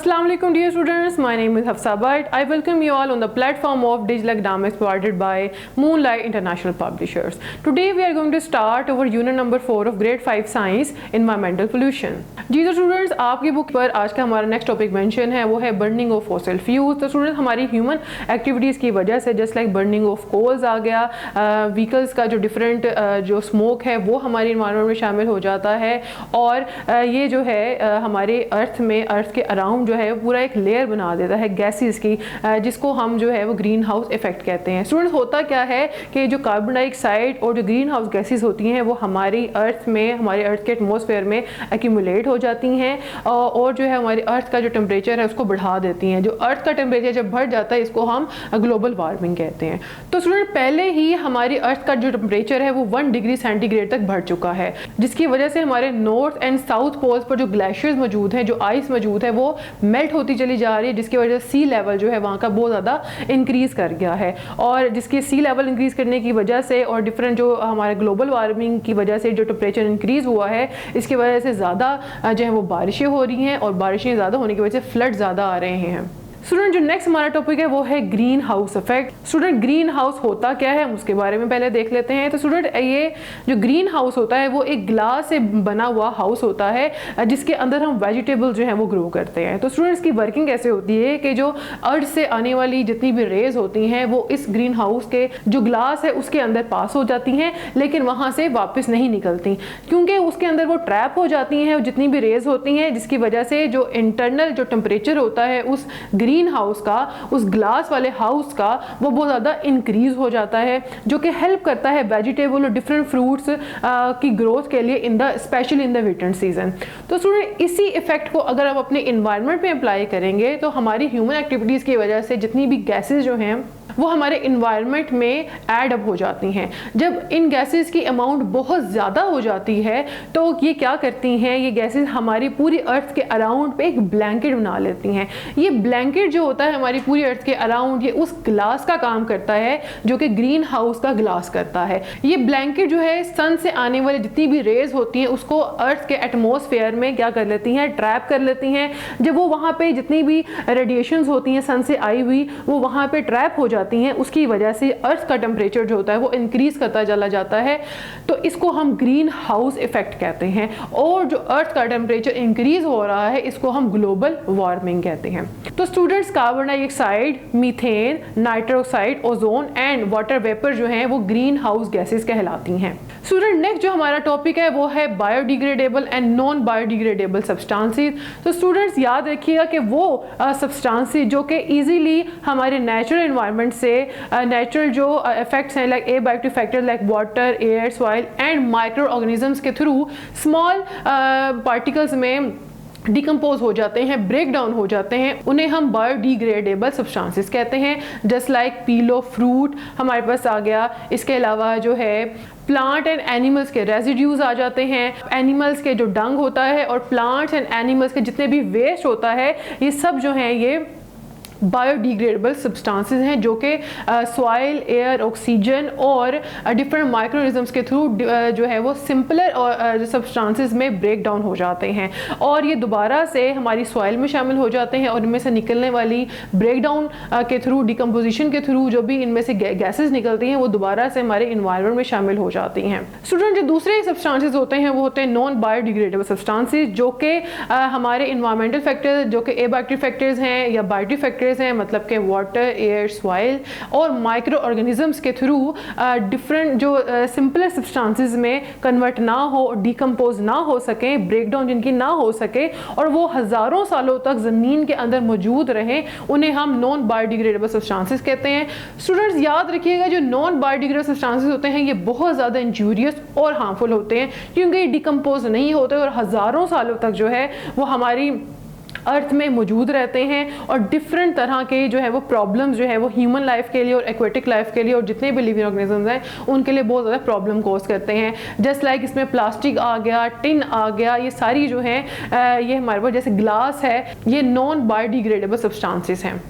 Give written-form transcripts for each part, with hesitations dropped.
Assalamu alaikum dear students, my name is Hafsa Bhatt. I welcome you all on the platform of digital academics provided by Moonlight International Publishers. Today we are going to start our unit number 4 of grade 5 science environmental pollution. Dear students, आपकी book पर आज का हमारा next topic mention है वो है burning of fossil fuels. तो students हमारी ह्यूमन एक्टिविटीज़ की वजह से just like burning of coals आ गया, व्हीकल्स का जो डिफरेंट जो स्मोक है वो हमारी इन्वायरमेंट में शामिल हो जाता है और ये जो है हमारे अर्थ में अर्थ के अराउंड जो है पूरा एक लेयर बना देता है गैसेस की, जिसको हम जो है वो ग्रीन हाउस इफेक्ट कहते हैं। स्टूडेंट्स होता क्या है कि जो कार्बन डाइऑक्साइड और जो ग्रीन हाउस गैसेस होती हैं वो हमारी अर्थ में, हमारे अर्थ के एटमॉस्फेयर में एक्यूमुलेट हो जाती हैं और जो है हमारी अर्थ का जो टेम्परेचर है उसको बढ़ा देती हैं। जो अर्थ का टेम्परेचर जब बढ़ जाता है इसको हम ग्लोबल वार्मिंग कहते हैं। तो स्टूडेंट पहले ही हमारी अर्थ का जो टेम्परेचर है वो 1 डिग्री सेंटीग्रेड तक बढ़ चुका है, जिसकी वजह से हमारे नॉर्थ एंड साउथ पोल्स पर जो ग्लेशियर्स मौजूद हैं, जो आइस मौजूद है वो मेल्ट होती चली जा रही है, जिसकी वजह से सी लेवल जो है वहाँ का बहुत ज़्यादा इंक्रीज़ कर गया है। और जिसके सी लेवल इंक्रीज़ करने की वजह से और डिफरेंट जो हमारे ग्लोबल वार्मिंग की वजह से जो टेम्परेचर इंक्रीज़ हुआ है, इसकी वजह से ज़्यादा जो है वो बारिशें हो रही हैं और बारिशें ज़्यादा होने की वजह से फ्लड ज़्यादा आ रहे हैं। स्टूडेंट जो नेक्स्ट हमारा टॉपिक है वो है green house effect. Student green house होता क्या है हम उसके बारे में पहले देख लेते हैं। तो स्टूडेंट ये जो ग्रीन हाउस होता है वो एक ग्लास से बना हुआ हाउस होता है जिसके अंदर हम वेजिटेबल जो है वो ग्रो करते हैं। तो स्टूडेंट्स की वर्किंग कैसे होती है कि जो अर्थ से आने वाली जितनी भी रेज होती हैं वो इस ग्रीन हाउस के जो ग्लास है उसके अंदर पास हो जाती हैं, लेकिन वहाँ से वापस नहीं निकलती क्योंकि उसके अंदर वो ट्रैप हो जाती हैं जितनी भी रेज होती हैं, जिसकी वजह से जो इंटरनल जो टेम्परेचर होता है उस ग्रीन हाउस का, उस ग्लास वाले हाउस का, वो बहुत ज़्यादा इंक्रीज हो जाता है, जो कि हेल्प करता है वेजिटेबल और डिफरेंट फ्रूट्स की ग्रोथ के लिए in the specially in the winter season. तो स्टूडेंट इसी इफेक्ट को अगर हम अपने इन्वायरमेंट में अप्लाई करेंगे तो हमारी ह्यूमन एक्टिविटीज़ की वजह से जितनी भी गैसेज जो हैं वो हमारे इन्वायरमेंट में ऐड अप हो जाती हैं। जब इन गैसेस की अमाउंट बहुत ज़्यादा हो जाती है तो ये क्या करती हैं, ये गैसेस हमारी पूरी अर्थ के अराउंड पे एक ब्लैंकेट बना लेती हैं। ये ब्लैंकेट जो होता है हमारी पूरी अर्थ के अराउंड, ये उस ग्लास का काम करता है जो कि ग्रीन हाउस का ग्लास करता है। ये ब्लैंकेट जो है सन से आने वाली जितनी भी रेज होती हैं उसको अर्थ के एटमॉस्फेयर में क्या कर लेती हैं, ट्रैप कर लेती हैं। जब वो वहाँ पे जितनी भी रेडिएशंस होती हैं सन से आई हुई वो वहाँ पे ट्रैप हो जाती हैं, उसकी वजह से अर्थ का टेम्परेचर जो होता है वो इंक्रीज करता चला जाता है। तो इसको हम ग्रीन हाउस इफेक्ट कहते हैं और जो अर्थ का टेम्परेचर इंक्रीज हो रहा है इसको हम ग्लोबल वार्मिंग कहते हैं। तो students carbon dioxide, methane, nitrous oxide, ozone and water vapour जो हैं वो ग्रीन हाउस गैसेस कहलाती हैं। स्टूडेंट नेक्स्ट जो हमारा टॉपिक है वो है biodegradable and non biodegradable substances. तो स्टूडेंट्स याद रखिएगा कि वो सब्सटेंसेस जो कि इजीली हमारे नेचुरल एनवायरनमेंट से नेचुरल जो इफेक्ट्स हैं like abiotic factor like water, air, soil and micro organisms के थ्रू स्मॉल पार्टिकल्स में डिकम्पोज हो जाते हैं, ब्रेक डाउन हो जाते हैं, उन्हें हम बायोडिग्रेडेबल सब्सटेंसेस कहते हैं। Just like peel of fruit हमारे पास आ गया, इसके अलावा जो है प्लांट एंड एनिमल्स के रेजिड्यूज आ जाते हैं, एनिमल्स के जो डंग होता है और प्लांट्स एंड एनिमल्स के जितने भी वेस्ट होता है ये सब जो हैं ये बायोडिग्रेडेबल सब्सटेंसेस हैं जो कि सॉइल, एयर, ऑक्सीजन और डिफरेंट माइक्रोऑर्गेनिजम्स के थ्रू जो है वो सिंपलर सब्सटेंसेस में ब्रेक डाउन हो जाते हैं और ये दोबारा से हमारी सॉइल में शामिल हो जाते हैं और इनमें से निकलने वाली ब्रेक डाउन के थ्रू, डिकम्पोजिशन के थ्रू जो भी इनमें से गैसेस निकलती हैं वो दोबारा से हमारे इन्वायरमेंट में शामिल हो जाती हैं। स्टूडेंट जो दूसरे सब्सटेंसेस होते हैं वो होते हैं नॉन बायोडिग्रेडेबल सब्सटेंसेस जो कि हमारे इन्वायरमेंटल फैक्टर जो कि एबायोटिक फैक्टर्स हैं या बायोटिक फैक्टर्स हैं, मतलब कि वाटर, एयर, सॉइल और माइक्रो ऑर्गेनिजम्स के थ्रू डिफरेंट जो सिंपलर सब्सटेंसेस में कन्वर्ट ना हो, डिकम्पोज ना हो सके, ब्रेक डाउन जिनकी ना हो सके और वो हज़ारों सालों तक ज़मीन के अंदर मौजूद रहें, उन्हें हम नॉन बायोडिग्रेडेबल सब्सटेंसेस कहते हैं। स्टूडेंट्स याद रखिएगा जो नॉन बायोडिग्रेडेबल सब्सटेंसेस होते हैं ये बहुत ज़्यादा इंजूरियस और हार्मफुल होते हैं क्योंकि ये डिकम्पोज नहीं होते और हज़ारों सालों तक जो है वो हमारी अर्थ में मौजूद रहते हैं और डिफरेंट तरह के जो है वो प्रॉब्लम्स जो है वो ह्यूमन लाइफ के लिए और एक्वेटिक लाइफ के लिए और जितने भी लिविंग ऑर्गेनिजम्स हैं उनके लिए बहुत ज़्यादा प्रॉब्लम कॉज करते हैं। जस्ट लाइक इसमें प्लास्टिक आ गया, टिन आ गया, ये सारी जो हैं ये हमारे पास जैसे ग्लास है ये नॉन बायोडिग्रेडेबल सब्सटेंसेस हैं।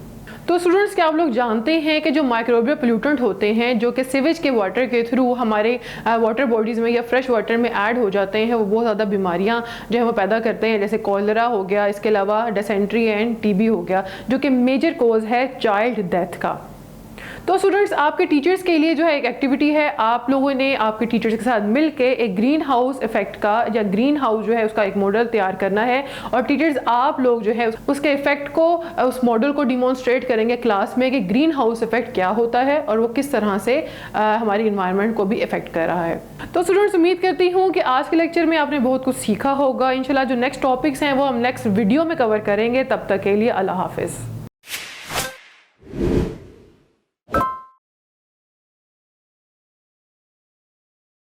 तो स्टूडेंट्स, क्या आप लोग जानते हैं कि जो माइक्रोबियल पोल्यूटेंट होते हैं जो कि सीवेज के वाटर के थ्रू हमारे वाटर बॉडीज़ में या फ्रेश वाटर में ऐड हो जाते हैं, वो बहुत ज़्यादा बीमारियां जो है वो पैदा करते हैं, जैसे कॉलरा हो गया, इसके अलावा डिसेंट्री एंड टीबी हो गया, जो कि मेजर कोज है चाइल्ड डेथ का। तो स्टूडेंट्स, आपके टीचर्स के लिए जो है एक एक्टिविटी है, आप लोगों ने आपके टीचर्स के साथ मिलके एक ग्रीन हाउस इफेक्ट का या ग्रीन हाउस जो है उसका एक मॉडल तैयार करना है, और टीचर्स आप लोग जो है उसके इफेक्ट को, उस मॉडल को डिमॉन्स्ट्रेट करेंगे क्लास में कि ग्रीन हाउस इफेक्ट क्या होता है और वो किस तरह से हमारी इन्वायरमेंट को भी इफेक्ट कर रहा है। तो स्टूडेंट्स, उम्मीद करती हूँ कि आज के लेक्चर में आपने बहुत कुछ सीखा होगा। इंशाल्लाह जो नेक्स्ट टॉपिक्स हैं वो हम नेक्स्ट वीडियो में कवर करेंगे। तब तक के लिए अल्लाह हाफिज़।